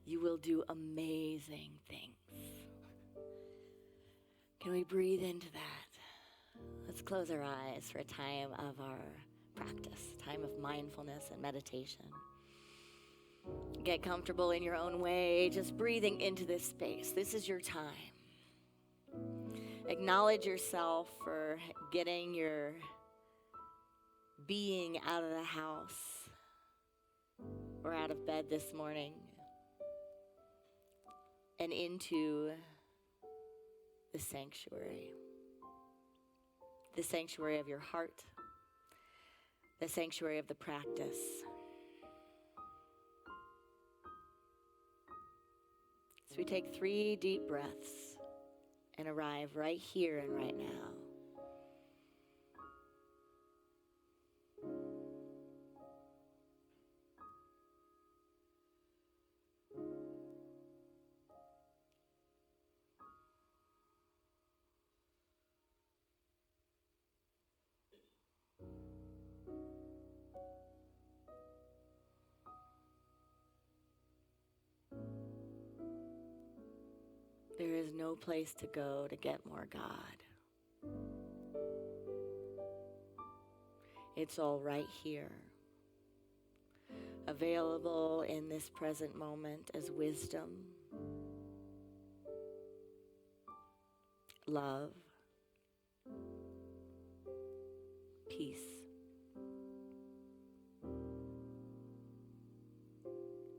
you will do amazing things. Can we breathe into that? Let's close our eyes for a time of our practice, time of mindfulness and meditation. Get comfortable in your own way, just breathing into this space. This is your time. Acknowledge yourself for getting your being out of the house or out of bed this morning and into the sanctuary of your heart, the sanctuary of the practice. So we take 3 deep breaths and arrive right here and right now. There is no place to go to get more God. It's all right here, available in this present moment as wisdom, love, peace.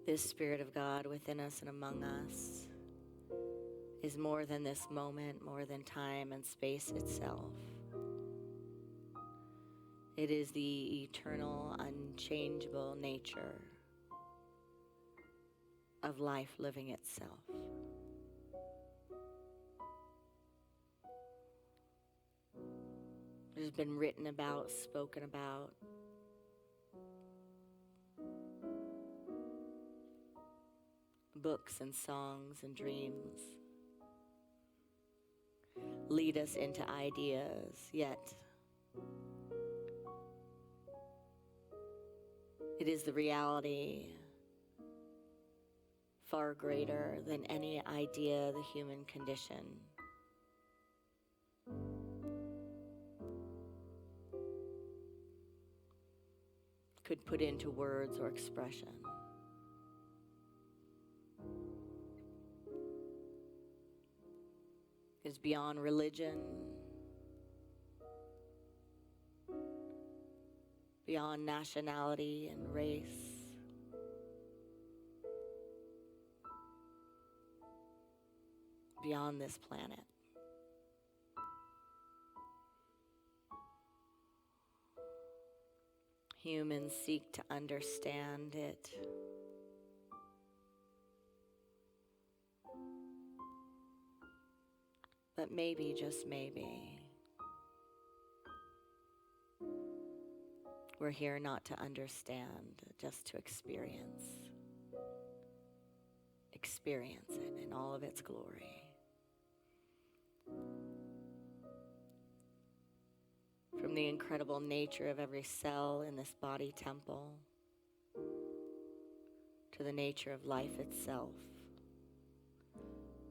This Spirit of God within us and among us is more than this moment, more than time and space itself. It is the eternal, unchangeable nature of life living itself. It has been written about, spoken about. Books and songs and dreams lead us into ideas, yet it is the reality far greater than any idea the human condition could put into words or expression. It is beyond religion, beyond nationality and race. Beyond this planet. Humans seek to understand it. But maybe, just maybe, we're here not to understand, just to experience. Experience it in all of its glory. From the incredible nature of every cell in this body temple to the nature of life itself,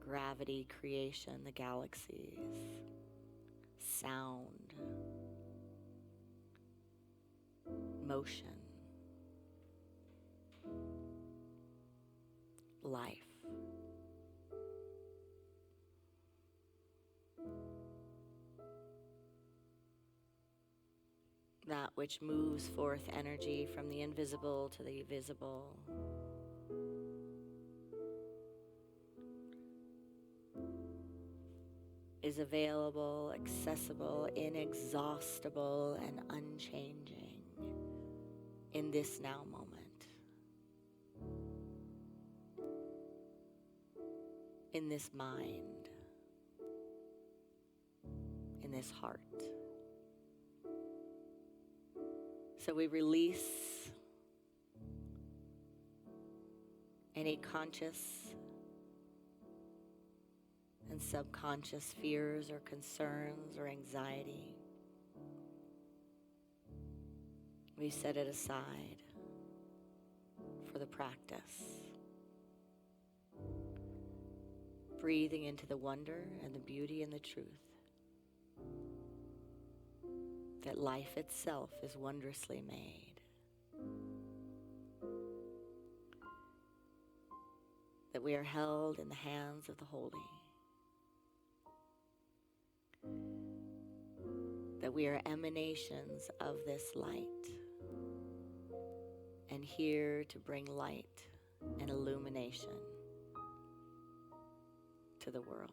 gravity, creation, the galaxies, sound, motion, life. That which moves forth energy from the invisible to the visible. Is available, accessible, inexhaustible, and unchanging in this now moment. In this mind. In this heart. So we release any conscious and subconscious fears or concerns or anxiety. We set it aside for the practice. breathing into the wonder and the beauty and the truth that life itself is wondrously made, that we are held in the hands of the holy, that we are emanations of this light and here to bring light and illumination to the world.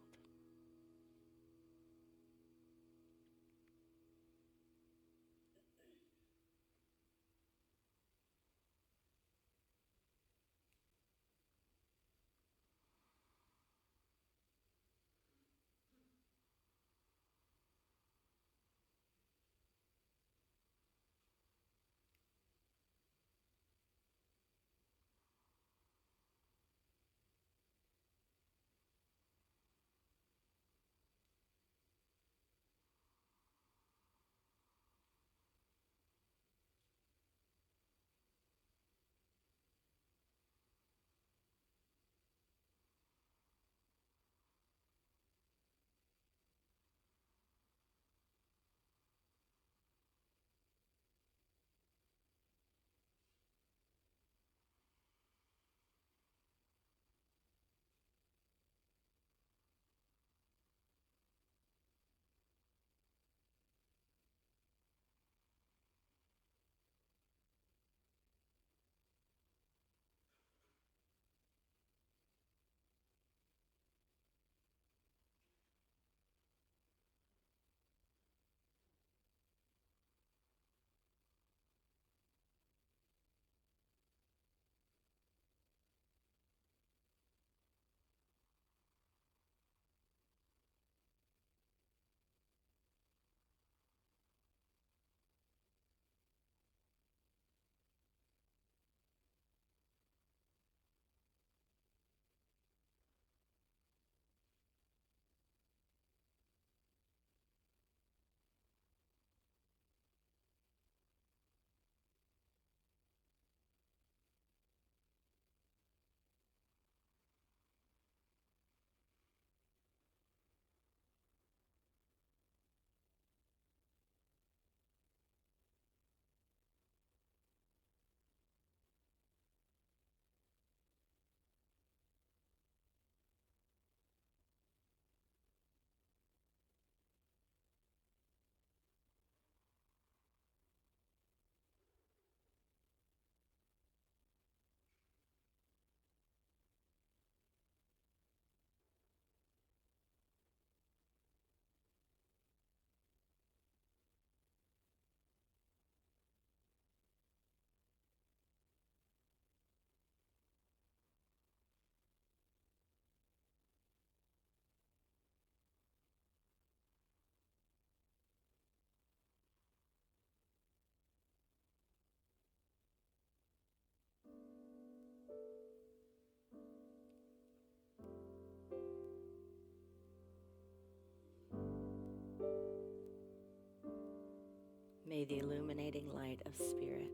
May the illuminating light of Spirit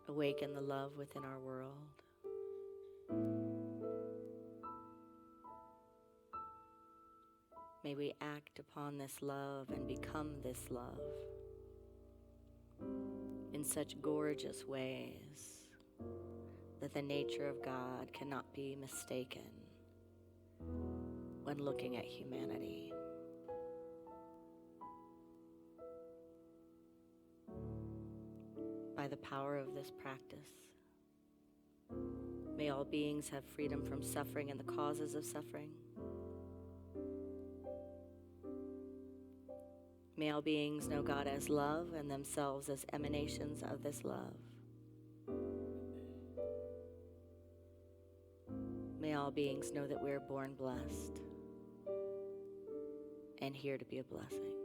awaken the love within our world. May we act upon this love and become this love in such gorgeous ways that the nature of God cannot be mistaken when looking at humanity. By the power of this practice, may all beings have freedom from suffering and the causes of suffering. May all beings know God as love and themselves as emanations of this love. May all beings know that we are born blessed and here to be a blessing.